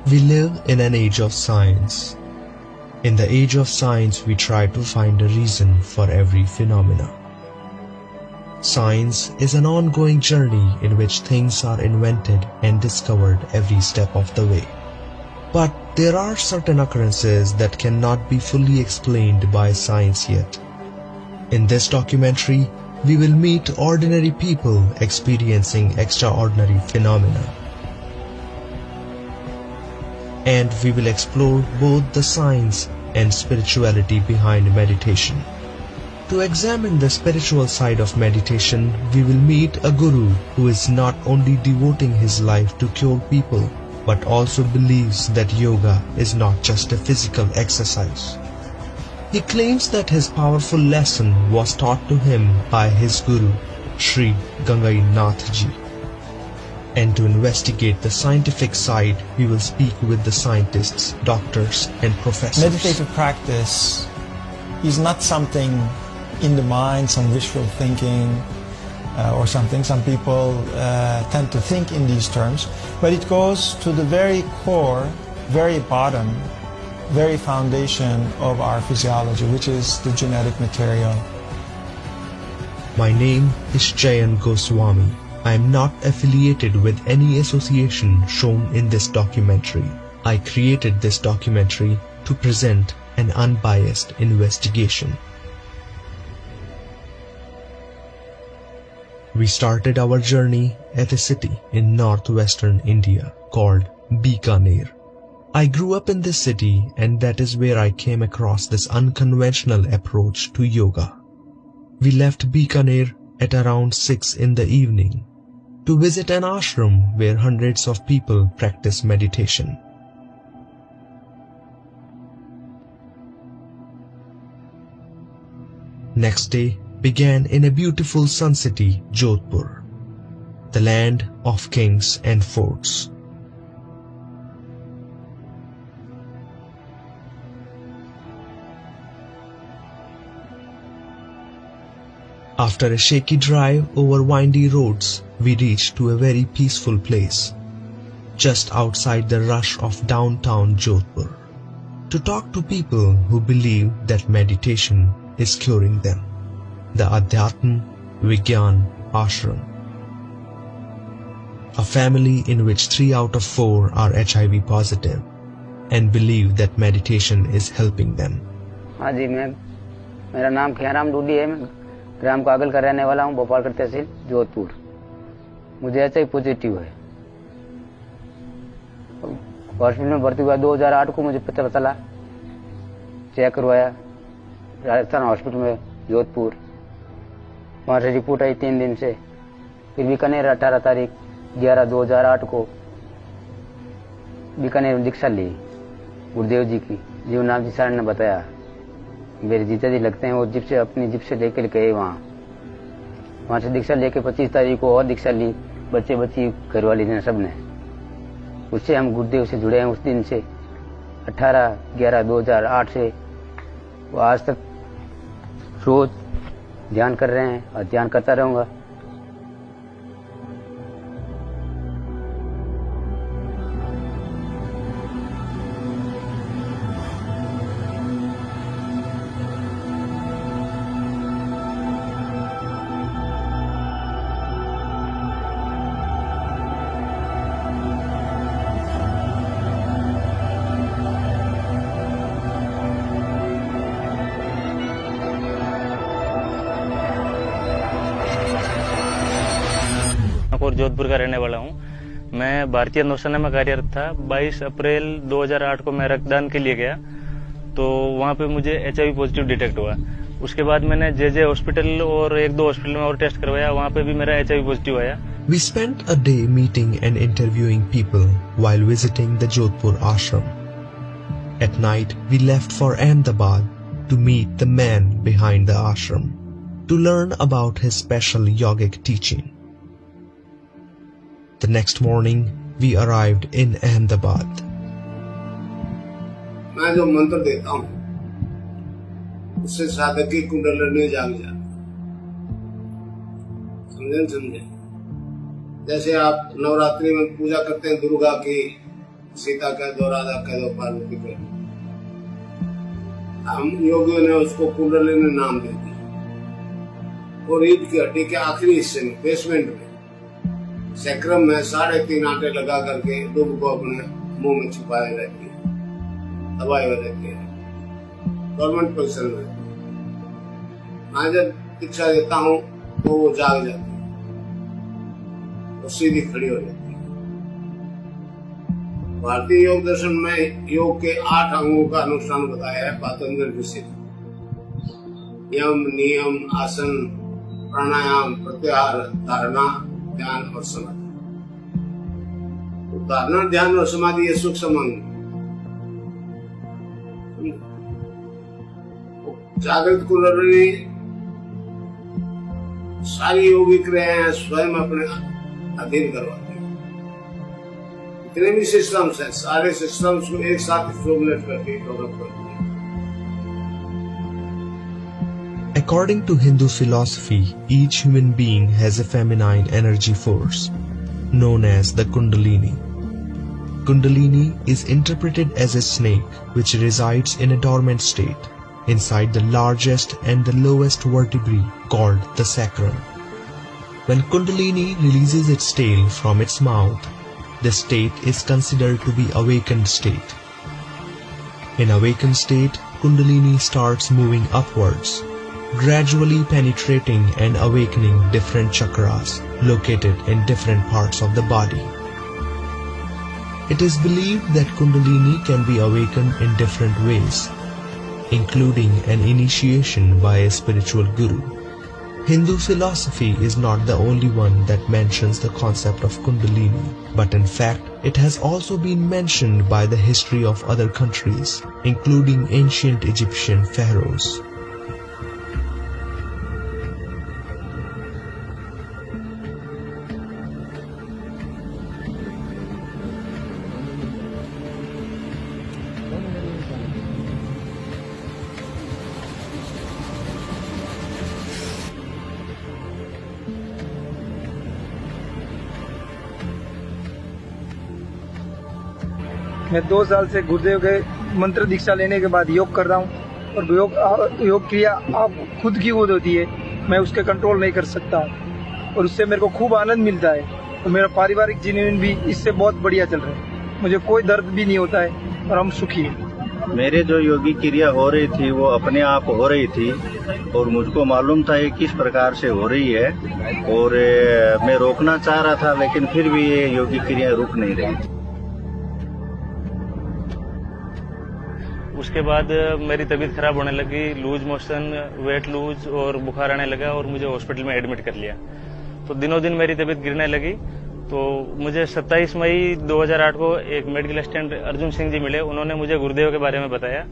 We live in an age of science. In the age of science, we try to find a reason for every phenomena. Science is an ongoing journey in which things are invented and discovered every step of the way. But there are certain occurrences that cannot be fully explained by science yet. In this documentary, we will meet ordinary people experiencing extraordinary phenomena. And we will explore both the science and spirituality behind meditation. To examine the spiritual side of meditation, we will meet a guru who is not only devoting his life to cure people, but also believes that yoga is not just a physical exercise. He claims that his powerful lesson was taught to him by his guru, Sri Gangai Nath Ji. And to investigate the scientific side, we will speak with the scientists, doctors, and professors. Meditative practice is not something in the mind, some wishful thinking or something. Some people tend to think in these terms, but it goes to the very core, very bottom, very foundation of our physiology, which is the genetic material. My name is Jayan Goswami. I am not affiliated with any association shown in this documentary. I created this documentary to present an unbiased investigation. We started our journey at a city in northwestern India called Bikaner. I grew up in this city, and that is where I came across this unconventional approach to yoga. We left Bikaner at around 6 in the evening to visit an ashram where hundreds of people practice meditation. Next day began in a beautiful sun city, Jodhpur, the land of kings and forts. After a shaky drive over windy roads, we reached to a very peaceful place, just outside the rush of downtown Jodhpur, to talk to people who believe that meditation is curing them. The Adhyatm Vigyan Ashram, a family in which 3 out of 4 are HIV positive and believe that meditation is helping them. हाँ जी, मेरा नाम खियाराम डूडी है। मैं ग्राम कागल का रहने वाला हूँ, भोपाल का तहसील जोधपुर। मुझे HIV पॉजिटिव है। हॉस्पिटल में भर्ती हुआ 2008 को, मुझे पता चला, चेक करवाया राजस्थान हॉस्पिटल में जोधपुर। वहाँ से रिपोर्ट आई 3 दिन से। फिर बीकानेर 18 तारीख 11/2008 को बीकानेर में दीक्षा ली गुरुदेव जी की। जीवनाथ जी सर ने बताया, मेरे जीजा जी लगते हैं, वो जिप से अपनी जिप से लेकर गए वहाँ से दीक्षा लेके 25 तारीख को और दीक्षा ली, बच्चे बच्ची घरवाली ने सब ने। उससे हम गुरुदेव से जुड़े हैं उस दिन से, 18/11/2008 से। वो आज तक रोज ध्यान कर रहे हैं और ध्यान करता रहूंगा। और जोधपुर का रहने वाला हूँ। मैं भारतीय नौसेना में कार्यरत था। 22 अप्रैल 2008 को मैं रक्तदान के लिए गया, तो वहाँ पे मुझे HIV पॉजिटिव डिटेक्ट हुआ। उसके बाद मैंने जे हॉस्पिटल और 1-2 हॉस्पिटल में और टेस्ट करवाया, वहाँ पे भी मेरा HIV पॉजिटिव आया। We spent a day meeting and interviewing people while visiting the Jodhpur ashram. At night, we left for Ahmedabad to meet the man behind the ashram to learn about his special yogic teaching. The next morning, we arrived in Ahmedabad. मैं जो मंत्र देता हूँ उससे साधक की कुंडलिनी जाग जाती, समझे? जैसे आप नवरात्रि में पूजा करते हैं दुर्गा की, सीता कह दो, राधा कह दो, पार्वती कह दो। हम योगियों ने उसको कुंडलिनी नाम दे दिया। और रीढ़ की हड्डी के आखिरी हिस्से में, बेसमेंट में, सैक्रम में 3.5 आटे लगा करके दुब को अपने मुंह में छुपाए रहती है, दबाए हुए रहते हैं, गवर्नमेंट पोजिशन में। मैं जब दीक्षा देता हूँ तो वो जाग जाती है, वो सीधी खड़ी हो जाती है। भारतीय योग दर्शन में योग के 8 अंगों का अनुष्ठान बताया है पातंजलि ऋषि ने। यम, नियम, आसन, प्राणायाम, प्रत्याहार, धारणा, ध्यान और समाधि। तो धारणा, ध्यान और समाधि ये सूक्ष्म अंग। जागृत कुंडलिनी सारी योगिक क्रियाएं स्वयं अपने अधीन करवाते हैं। जितने भी सिस्टम्स हैं, सारे सिस्टम्स को एक साथ स्टिमुलेट करके डेवलप करते हैं। According to Hindu philosophy, each human being has a feminine energy force, known as the Kundalini. Kundalini is interpreted as a snake which resides in a dormant state inside the largest and the lowest vertebrae called the sacrum. When Kundalini releases its tail from its mouth, this state is considered to be awakened state. In awakened state, Kundalini starts moving upwards, gradually penetrating and awakening different chakras located in different parts of the body. It is believed that Kundalini can be awakened in different ways, including an initiation by a spiritual guru. Hindu philosophy is not the only one that mentions the concept of Kundalini, but in fact, it has also been mentioned by the history of other countries, including ancient Egyptian pharaohs. मैं 2 साल से गुरुदेव के मंत्र दीक्षा लेने के बाद योग कर रहा हूँ और योग क्रिया आप खुद की खुद होती है, मैं उसके कंट्रोल नहीं कर सकता हूँ और उससे मेरे को खूब आनंद मिलता है। तो मेरा पारिवारिक जीवन भी इससे बहुत बढ़िया चल रहा है, मुझे कोई दर्द भी नहीं होता है और हम सुखी हैं। मेरे जो योगी क्रिया हो रही थी वो अपने आप हो रही थी और मुझको मालूम था ये किस प्रकार से हो रही है और मैं रोकना चाह रहा था, लेकिन फिर भी ये योगी क्रिया रुक नहीं रही। उसके बाद मेरी तबीयत खराब होने लगी, लूज मोशन, वेट लूज और बुखार आने लगा और मुझे हॉस्पिटल में एडमिट कर लिया। तो दिनों दिन मेरी तबीयत गिरने लगी। तो मुझे 27 मई 2008 को एक मेडिकल असिस्टेंट अर्जुन सिंह जी मिले। उन्होंने मुझे गुरुदेव के बारे में बताया।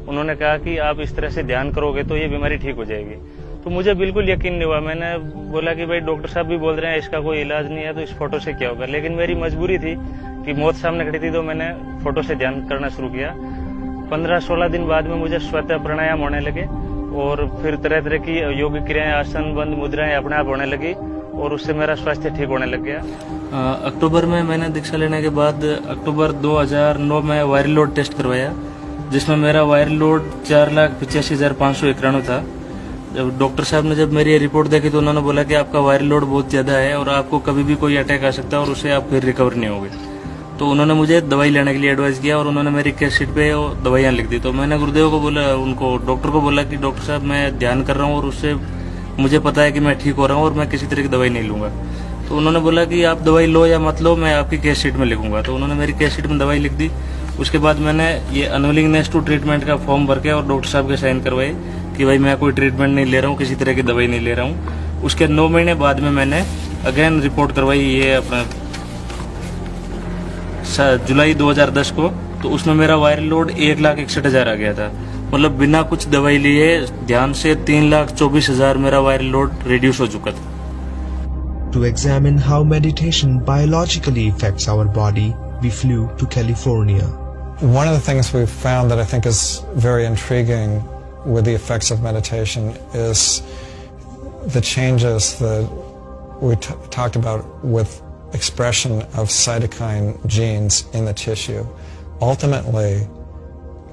उन्होंने कहा कि आप इस तरह से ध्यान करोगे तो ये बीमारी ठीक हो जाएगी। तो मुझे बिल्कुल यकीन नहीं हुआ। मैंने बोला कि भाई डॉक्टर साहब भी बोल रहे हैं इसका कोई इलाज नहीं है, तो इस फोटो से क्या होगा। लेकिन मेरी मजबूरी थी कि मौत सामने खड़ी थी, तो मैंने फोटो से ध्यान करना शुरू किया। 15-16 दिन बाद में मुझे स्वतः प्राणायाम होने लगे और फिर तरह तरह की योग क्रियाएं, आसन, बंद मुद्राएं अपने आप होने लगी और उससे मेरा स्वास्थ्य ठीक होने लग गया। अक्टूबर में मैंने दीक्षा लेने के बाद अक्टूबर 2009 में वायरल लोड टेस्ट करवाया, जिसमें मेरा वायरल लोड 4,85,591 था। जब डॉक्टर साहब ने जब मेरी रिपोर्ट देखी तो उन्होंने बोला कि आपका वायरल लोड बहुत ज्यादा है और आपको कभी भी कोई अटैक आ सकता है और उससे आप फिर रिकवर नहीं होगे। तो उन्होंने मुझे दवाई लेने के लिए एडवाइस किया और उन्होंने मेरी केस शीट पे दवाइयाँ लिख दी। तो मैंने गुरुदेव को बोला, उनको डॉक्टर को बोला कि डॉक्टर साहब मैं ध्यान कर रहा हूँ और उससे मुझे पता है कि मैं ठीक हो रहा हूँ और मैं किसी तरह की दवाई नहीं लूंगा। तो उन्होंने बोला कि आप दवाई लो या मत लो, मैं आपकी केस शीट में लिखूंगा। तो उन्होंने मेरी केस शीट में दवाई लिख दी। उसके बाद मैंने ये अनविलिंगनेस टू ट्रीटमेंट का फॉर्म भर के और डॉक्टर साहब के साइन करवाए कि भाई मैं कोई ट्रीटमेंट नहीं ले रहा हूँ, किसी तरह की दवाई नहीं ले रहा हूँ। उसके 9 महीने बाद में मैंने अगेन रिपोर्ट करवाई, ये अपना जुलाई 2010 को। तो उसमें मेरा वायरल लोड 1,61,000 आ गया था। मतलब बिना कुछ दवाई लिए ध्यान से 3,24,000 मेरा वायरल लोड रिड्यूस हो चुका था। To examine how meditation biologically affects our body, we flew to California. One of the things we've found that I think is very intriguing with the effects of meditation is the changes that we talked about with expression of cytokine genes in the tissue. Ultimately,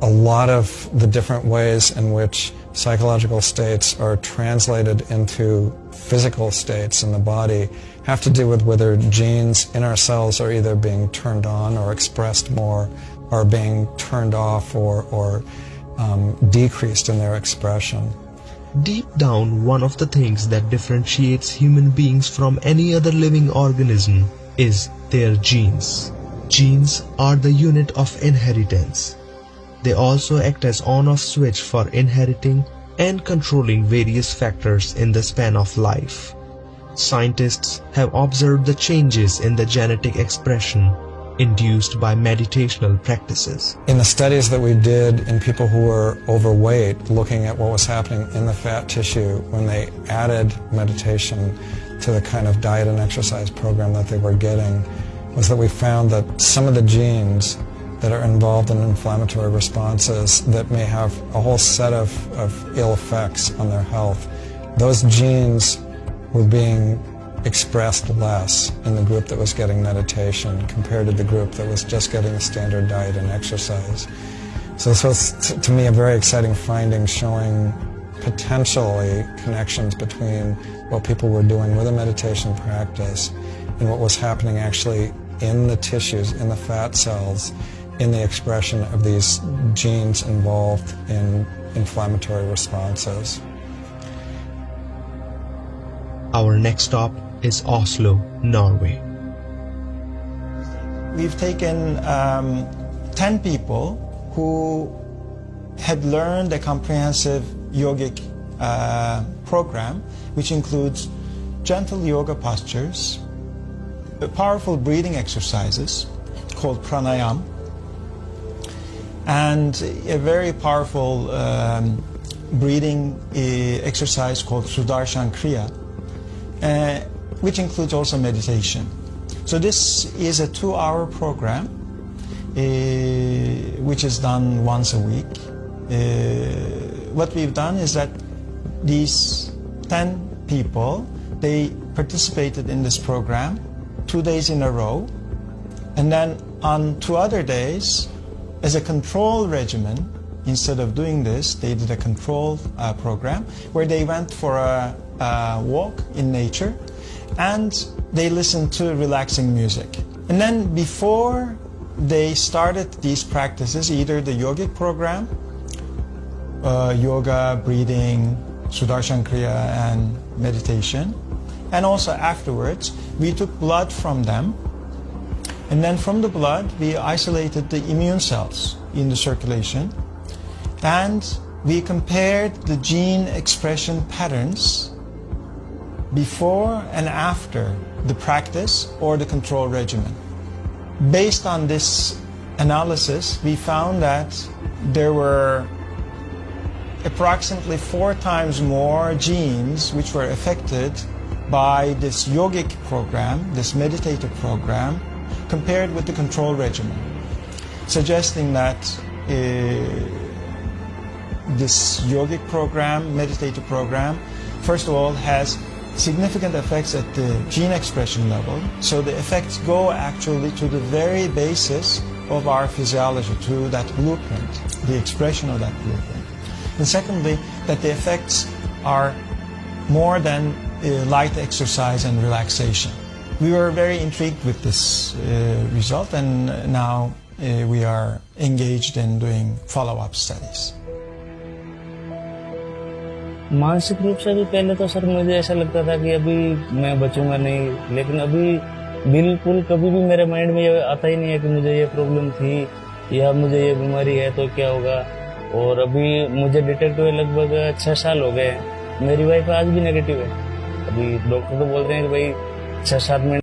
a lot of the different ways in which psychological states are translated into physical states in the body have to do with whether genes in our cells are either being turned on or expressed more, or being turned off or decreased in their expression. Deep down, one of the things that differentiates human beings from any other living organism is their genes. Genes are the unit of inheritance. They also act as on-off switch for inheriting and controlling various factors in the span of life. Scientists have observed the changes in the genetic expression induced by meditational practices. In the studies that we did in people who were overweight, looking at what was happening in the fat tissue when they added meditation to the kind of diet and exercise program that they were getting, was that we found that some of the genes that are involved in inflammatory responses that may have a whole set of ill effects on their health, those genes were being expressed less in the group that was getting meditation compared to the group that was just getting a standard diet and exercise. So this was, to me, a very exciting finding, showing potentially connections between what people were doing with a meditation practice and what was happening actually in the tissues, in the fat cells, in the expression of these genes involved in inflammatory responses. Our next stop is Oslo, Norway. We've taken 10 people who had learned a comprehensive yogic program, which includes gentle yoga postures, powerful breathing exercises called pranayama, and a very powerful breathing exercise called Sudarshan Kriya, which includes also meditation. So this is a 2-hour program which is done once a week. What we've done is that these 10 people, they participated in this program 2 days in a row, and then on 2 other days, as a control regimen, instead of doing this, they did a control program where they went for a walk in nature and they listened to relaxing music. And then before they started these practices, either the yogic program, yoga, breathing, Sudarshan Kriya, and meditation, and also afterwards, we took blood from them. And then from the blood, we isolated the immune cells in the circulation, and we compared the gene expression patterns before and after the practice or the control regimen. Based on this analysis, we found that there were approximately 4 times more genes which were affected by this yogic program, this meditative program, compared with the control regimen, suggesting that this yogic program, meditative program, first of all, has significant effects at the gene expression level. So the effects go actually to the very basis of our physiology, to that blueprint, the expression of that blueprint. And secondly, that the effects are more than light exercise and relaxation. We were very intrigued with this result, and now we are engaged in doing follow-up studies. मानसिक रूप से भी पहले तो sir मुझे ऐसा लगता था कि अभी मैं बचूंगा नहीं, लेकिन अभी बिल्कुल कभी भी मेरे माइंड में ये आता ही नहीं है कि मुझे ये प्रॉब्लम थी या मुझे ये बीमारी है तो क्या होगा। और अभी मुझे डिटेक्ट हुए लगभग 6 साल हो गए। मेरी वाइफ आज भी नेगेटिव है। अभी डॉक्टर तो बोलते हैं कि भाई 6-7 महीने